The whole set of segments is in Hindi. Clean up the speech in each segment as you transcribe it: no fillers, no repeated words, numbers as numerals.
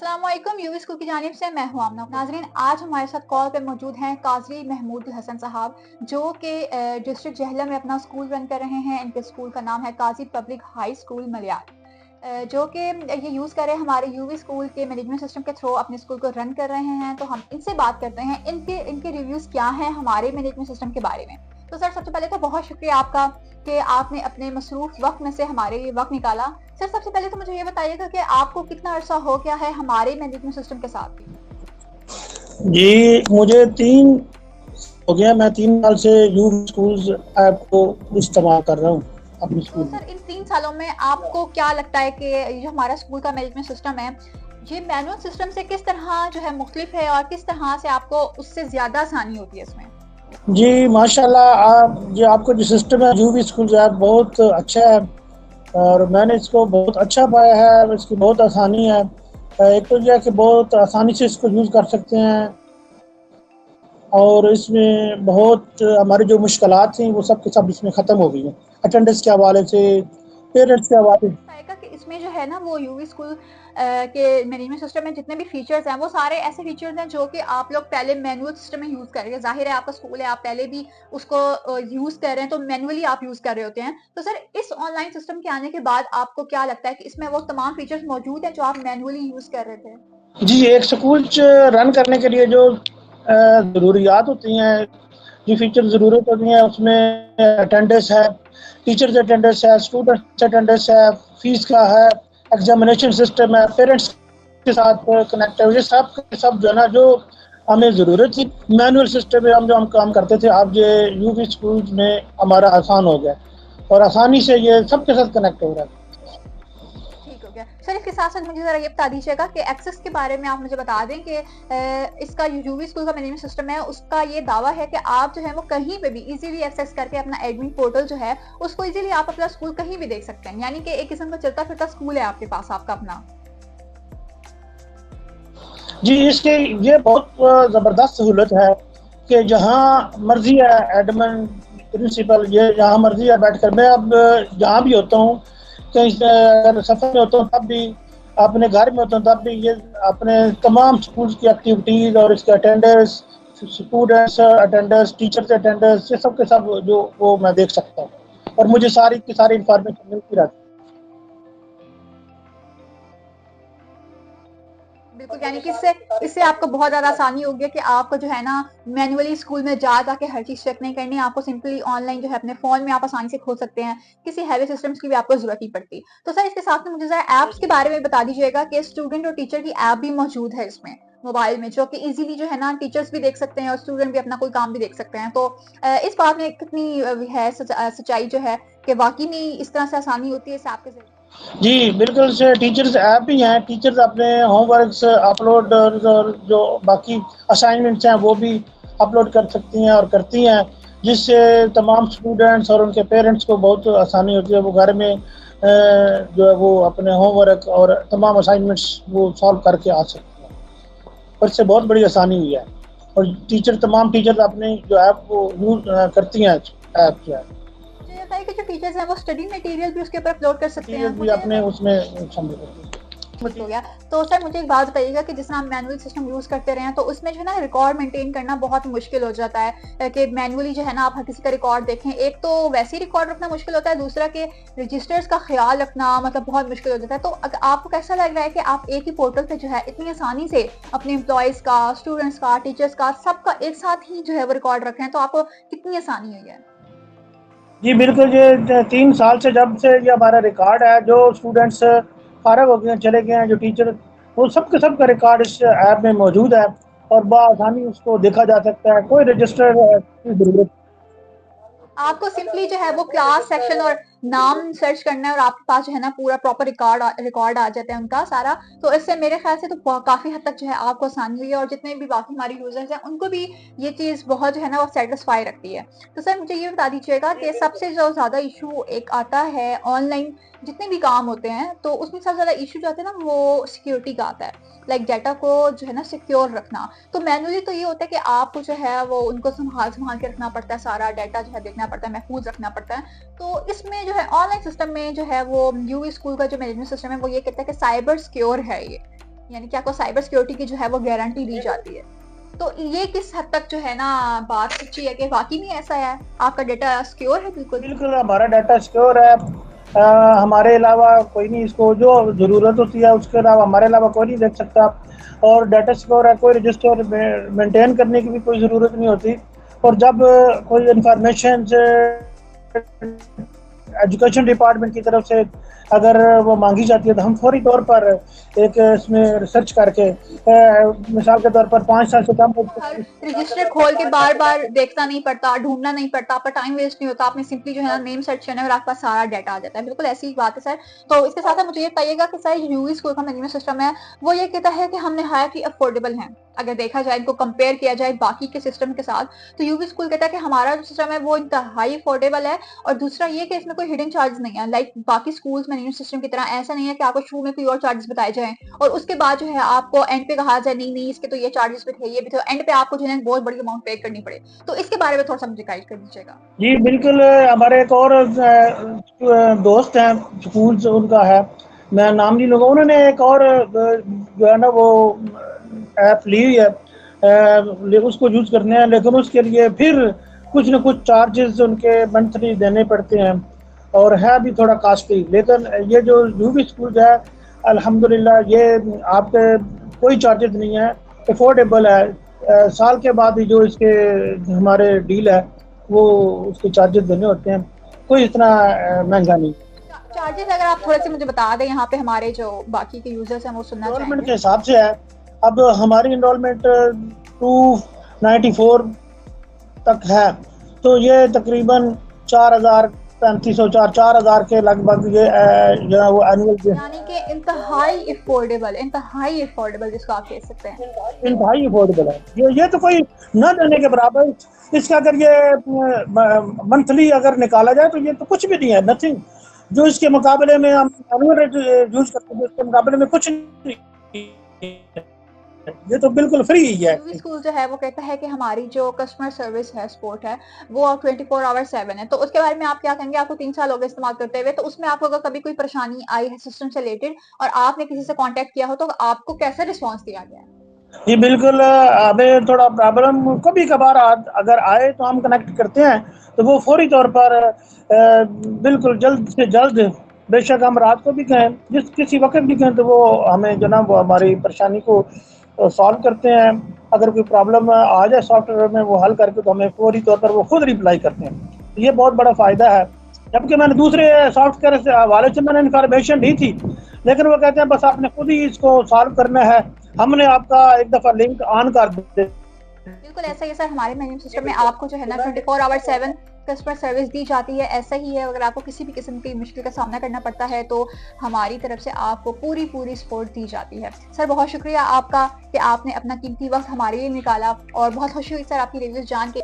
अस्सलाम वालेकुम यूवी स्कूल की जानिब से मैं हूं आमना। नाजरीन, आज हमारे साथ कॉल पे मौजूद हैं काजी महमूद हसन साहब, जो कि डिस्ट्रिक्ट जहला में अपना स्कूल रन कर रहे हैं। इनके स्कूल का नाम है काजी पब्लिक हाई स्कूल मलियार, जो कि ये यूज़ कर रहे हैं हमारे यूवी स्कूल के मैनेजमेंट सिस्टम के थ्रू अपने स्कूल को रन कर रहे हैं। तो हम इनसे बात करते हैं इनके इनके रिव्यूज़ क्या हैं हमारे मैनेजमेंट सिस्टम के बारे में। तो सर, सबसे पहले तो बहुत शुक्रिया आपका कि आपने अपने मसरूफ वक्त में से हमारे लिए वक्त निकाला। सर, सबसे पहले तो मुझे ये बताइएगा कि आपको कितना अरसा हो गया है हमारे मैनेजमेंट सिस्टम के साथ? जी, मुझे 3 हो गया। मैं 3 साल से यूथ स्कूल्स ऐप को इस्तेमाल कर रहा हूँ अपने तो स्कूल में। सर, इन 3 सालों में आपको क्या लगता है कि ये जो हमारा स्कूल का मैनेजमेंट सिस्टम है, ये मैनुअल सिस्टम से किस तरह जो है मुख्तलिफ है और किस तरह से आपको उससे ज्यादा आसानी होती है इसमें? जी, माशाल्लाह आपको जो सिस्टम है यूवी स्कूल्स ऐप बहुत अच्छा है और मैंने इसको बहुत अच्छा पाया है। इसकी बहुत आसानी है। एक तो ये है कि बहुत आसानी से इसको यूज़ कर सकते हैं और इसमें बहुत हमारी जो मुश्किलात थी वो सब के सब इसमें ख़त्म हो गई हैं। अटेंडेंस के हवाले से, पेरेंट्स के हवाले से। आएगा कि इसमें जो है ना वो यूवी स्कूल के मैनेजमेंट सिस्टम में जितने भी फीचर्स हैं वो सारे ऐसे फीचर्स हैं जो कि आप लोग पहले मैनुअल सिस्टम में यूज कर रहे हैं। जाहिर है आपका स्कूल है, आप पहले भी उसको यूज कर रहे हैं, तो मैनुअली आप यूज कर रहे होते हैं। तो सर, इस ऑनलाइन सिस्टम के आने के बाद आपको क्या लगता है कि इसमें वो तमाम फीचर्स मौजूद हैं जो आप मैनुअली यूज कर रहे थे? जी, एक स्कूल रन करने के लिए जो ज़रूरियात होती हैं, जो फ़ीचर ज़रूरत होती है उसमें अटेंडेंस है, टीचर्स अटेंडेंस है, स्टूडेंट्स अटेंडेंस है, फ़ीस का है, एग्ज़ामिनेशन सिस्टम है, पेरेंट्स के साथ कनेक्ट है। ये सब के सब जो है ना, जो हमें ज़रूरत थी मैनुअल सिस्टम में हम काम करते थे, अब ये यूवी स्कूल्स में हमारा आसान हो गया और आसानी से ये सबके साथ कनेक्ट हो रहा है। ठीक हो गया। सर, इसके साथ साथ मुझे जरा ये बता दीजिएगा कि एक्सेस के बारे में आप मुझे बता दें कि इसका यूवी स्कूल का मैनेजमेंट सिस्टम है, उसका ये दावा है कि आप जो है वो कहीं पे भी इजीली एक्सेस करके अपना एडमिन पोर्टल जो है उसको इजीली आप अपना स्कूल कहीं भी देख सकते हैं, यानी कि एक किस्म का चलता फिरता स्कूल है आपके पास, आपका अपना। जी, इसकी ये बहुत ज़बरदस्त सहूलत है कि जहाँ मर्ज़ी है एडमिन, प्रिंसिपल, ये जहाँ मर्ज़ी है बैठकर मैं अब जहाँ भी होता हूँ, कहीं से अगर सफ़र में होता हूँ तब भी, अपने घर में होता हूँ तब भी, ये अपने तमाम स्कूल्स की एक्टिविटीज़ और इसके attendance, students attendance, teachers attendance, ये सब के सब जो वो मैं देख सकता हूँ और मुझे सारी की सारी इन्फॉर्मेशन मिलती रहती है। बिल्कुल, यानी कि इससे इससे आपको बहुत ज़्यादा आसानी हो गई कि आपको जो है ना मैनुअली स्कूल में जा जाके हर चीज़ चेक नहीं करनी, आपको सिंपली ऑनलाइन जो है अपने फ़ोन में आप आसानी से खोल सकते हैं, किसी हैवी सिस्टम्स की भी आपको ज़रूरत नहीं पड़ती। तो सर, इसके साथ में मुझे ज़रा ऐप्स के बारे में बता दीजिएगा कि स्टूडेंट और टीचर की ऐप भी मौजूद है इसमें मोबाइल में, जो कि इजीली जो है ना टीचर्स भी देख सकते हैं और स्टूडेंट भी अपना कोई काम भी देख सकते हैं। तो इस बात में कितनी है सच्चाई जो है कि वाकई में इस तरह से आसानी होती है इस ऐप के जरिए? जी, बिल्कुल से टीचर्स ऐप भी हैं। टीचर्स अपने होमवर्क्स अपलोड और जो बाकी असाइनमेंट्स हैं वो भी अपलोड कर सकती हैं और करती हैं, जिससे तमाम स्टूडेंट्स और उनके पेरेंट्स को बहुत आसानी होती है। वो घर में जो है वो अपने होमवर्क और तमाम असाइनमेंट्स वो सॉल्व करके आ सकते हैं और इससे बहुत बड़ी आसानी हुई है और तमाम टीचर्स अपने जो ऐप वो यूज़ करती हैं ऐप जो है। मुझे ये बताइए कि जो टीचर्स हैं वो स्टडी मटेरियल भी उसके ऊपर अपलोड कर सकते हैं? मटीरियल भी अपने उसमें शामिल करती हैं। हो गया। तो सर, मुझे एक बात बताइएगा कि जिस तरह हम मैनुअल सिस्टम यूज करते रहे हैं तो उसमें जो है ना रिकॉर्ड मेंटेन करना बहुत मुश्किल हो जाता है कि मैनुअली जो है ना आप हर किसी का रिकॉर्ड देखें। एक तो वैसे ही रिकॉर्ड रखना मुश्किल होता है, दूसरा कि रजिस्टर्स का ख्याल रखना मतलब बहुत मुश्किल हो जाता है। तो आपको कैसा लग रहा है कि आप एक ही पोर्टल पे जो है इतनी आसानी से अपने एम्प्लॉयज का, स्टूडेंट्स का, टीचर्स का, सबका एक साथ ही जो है वो रिकॉर्ड रख रहे हैं, तो आपको कितनी आसानी हुई है? जी, बिल्कुल, ये 3 साल से जब से ये हमारा रिकॉर्ड है, जो स्टूडेंट्स फ़ारिग हो गए हैं, चले गए हैं, जो टीचर, वो सब के सब का रिकॉर्ड इस ऐप में मौजूद है और बआसानी उसको देखा जा सकता है। कोई रजिस्टर की ज़रूरत। आपको सिंपली जो है वो क्लास सेक्शन और नाम सर्च करना है और आपके पास जो है ना पूरा प्रॉपर रिकॉर्ड आ जाता है उनका सारा। तो इससे मेरे ख्याल से तो काफी हद तक जो है आपको आसानी हुई है और जितने भी बाकी हमारे यूजर्स हैं उनको भी ये चीज बहुत जो है ना वो सेटिस्फाई रखती है। तो सर, मुझे ये बता दीजिएगा कि सबसे जो ज्यादा इशू एक आता है ऑनलाइन जितने भी काम होते हैं तो उसमें सबसे ज्यादा इशू जो आता है ना वो सिक्योरिटी का आता है, लाइक डाटा को जो है ना सिक्योर रखना। तो मैनुअली तो ये होता है कि आपको जो है वो उनको संभाल संभाल के रखना पड़ता है, सारा डाटा जो है देखना पड़ता है, महफूज रखना पड़ता है। तो इसमें जो है ऑनलाइन सिस्टम में जो है वो यूवी स्कूल का जो मैनेजमेंट सिस्टम है वो ये कहता है कि साइबर सिक्योर है ये। यानी कि आपको साइबर सिक्योरिटी की जो है वो गारंटी दी जाती है। तो ये किस हद तक जो है ना बात सच्ची है कि वाकई में ऐसा है, आपका डेटा सिक्योर है बिल्कुल? बिल्कुल हमारा डाटा सिक्योर है। हमारे अलावा कोई नहीं, इसको जो ज़रूरत होती है उसके अलावा हमारे अलावा कोई नहीं देख सकता। और डाटा सिक्योर है, कोई रजिस्टर मेंटेन करने की भी कोई ज़रूरत नहीं होती। और जब कोई इंफॉर्मेशन एजुकेशन डिपार्टमेंट की तरफ से अगर वो मांगी जाती है तो हम फौरी तौर पर एक इसमें रिसर्च करके मिसाल के तौर पर 5 साल से कम हर रजिस्टर खोल के बार बार देखना नहीं पड़ता, ढूंढना नहीं पड़ता, आपका टाइम वेस्ट नहीं होता, आपने सिंपली जो है ना नेम सर्च करना है और आपके पास सारा डाटा आ जाता है। बिल्कुल ऐसी ही बात है सर। तो इसके साथ मुझे ये बताइएगा कि सर यूवी स्कूल का मैनेजमेंट सिस्टम है वो ये कहता है कि हमने हायर ही अफोर्डेबल है। अगर देखा जाए इनको कंपेयर किया जाए बाकी के सिस्टम के साथ, तो यूवी स्कूल कहता है कि हमारा जो सिस्टम है वो इंतहाई अफोर्डेबल है। और दूसरा ये कि इसमें कोई हिडन चार्ज नहीं है, लाइक बाकी स्कूल्स मैनेजमेंट सिस्टम की तरह ऐसा नहीं है कि आपको शुरू में कोई और चार्जेस बताए जाएं और उसके बाद जो है आपको एंड पे कहा जाए नहीं नहीं इसके तो ये चार्जेस भी थे, ये भी थे, एंड पे आपको जो है बहुत बड़ी अमाउंट पे करनी पड़े। तो इसके बारे में थोड़ा सा मुझे गाइड कर दीजिएगा। जी बिल्कुल। हमारे एक और दोस्त हैं, स्कूल से उनका है, मैं नाम नहीं लूँगा, उन्होंने एक और जो है ना वो ऐप ली हुई है, उसको यूज़ करने हैं, लेकिन उसके लिए फिर कुछ न कुछ चार्जेस उनके मंथली देने पड़ते हैं और है भी थोड़ा कॉस्टली। लेकिन ये जो यूवी स्कूल है अल्हम्दुलिल्लाह ये आपके कोई चार्जेस नहीं है, अफोर्डेबल है। साल के बाद ही जो इसके हमारे डील है वो उसके चार्जेस देने होते हैं, कोई इतना महंगा नहीं। चार्जेस अगर आप थोड़े से मुझे बता दें यहाँ पे हमारे जो बाकी के यूजर्स हैं वो सुनना इनरोलमेंट के चाहेंगे। हिसाब से है। अब हमारी इनरोलमेंट 294 तक है, तो ये तकरीबन 4,3504 के लगभग ये जो है वो एनुअल यानी कि इंतहाई अफोर्डेबल जिसको आप कह सकते हैं। इंतहाई अफोर्डेबल है। ये तो कोई न देने के बराबर। इसका अगर ये मंथली अगर निकाला जाए तो ये तो कुछ भी नहीं है, नथिंग। जो इसके मुकाबले में हम एनुअल रेट यूज करते हैं उसके मुकाबले में कुछ नहीं, ये तो बिल्कुल फ्री ही है। यूवी स्कूल जो है वो कहता है कि हमारी जो कस्टमर सर्विस है, सपोर्ट है, वो 24/7 है। तो उसके बारे में आप क्या कहेंगे? आपको 3 साल हो गए इस्तेमाल करते हुए, तो उसमें आपको अगर कभी कोई परेशानी आई है सिस्टम से रिलेटेड और आपने किसी से कांटेक्ट किया हो तो आपको कैसा रिस्पॉन्स दिया गया है? जी बिल्कुल। हमें थोड़ा प्रॉब्लम कभी कभार अगर आए तो हम कनेक्ट करते हैं, तो वो फौरी तौर पर बिल्कुल जल्द से जल्द, बेशक हम रात को भी कहें जिस किसी वक्त भी कहें तो वो हमें जो ना वो हमारी परेशानी को सॉल्व करते हैं। अगर कोई प्रॉब्लम आ जाए सॉफ्टवेयर में वो हल करके तो हमें फौरी तौर पर वो खुद रिप्लाई करते हैं, तो ये बहुत बड़ा फ़ायदा है। जबकि मैंने दूसरे सॉफ्टवेयर से हवाले से मैंने इन्फॉर्मेशन दी थी, लेकिन वो कहते हैं बस आपने खुद ही इसको सॉल्व करना है, हमने आपका एक दफ़ा लिंक ऑन कर दिया। बिल्कुल ऐसा ही है सर, हमारे मैनेजमेंट सिस्टम में आपको जो है ना 24/7 कस्टमर सर्विस दी जाती है। ऐसा ही है, अगर आपको किसी भी किस्म की मुश्किल का सामना करना पड़ता है तो हमारी तरफ से आपको पूरी सपोर्ट दी जाती है। सर बहुत शुक्रिया आपका कि आपने अपना कीमती वक्त हमारे लिए निकाला और बहुत खुशी हुई सर आपकी रिव्यूज जान के।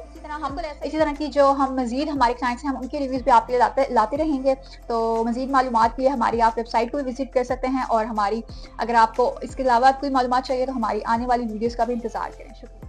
इसी तरह की जो हम मजीद हमारे क्लाइंट्स हैं हम उनके रिव्यूज भी आपके लिए लाते रहेंगे। तो मजीद मालूमात के लिए हमारी आप वेबसाइट को भी विजिट कर सकते हैं और हमारी अगर आपको इसके अलावा कोई मालूमात चाहिए तो हमारी आने वाली वीडियोज़ का भी इंतजार करें। शुक्रिया।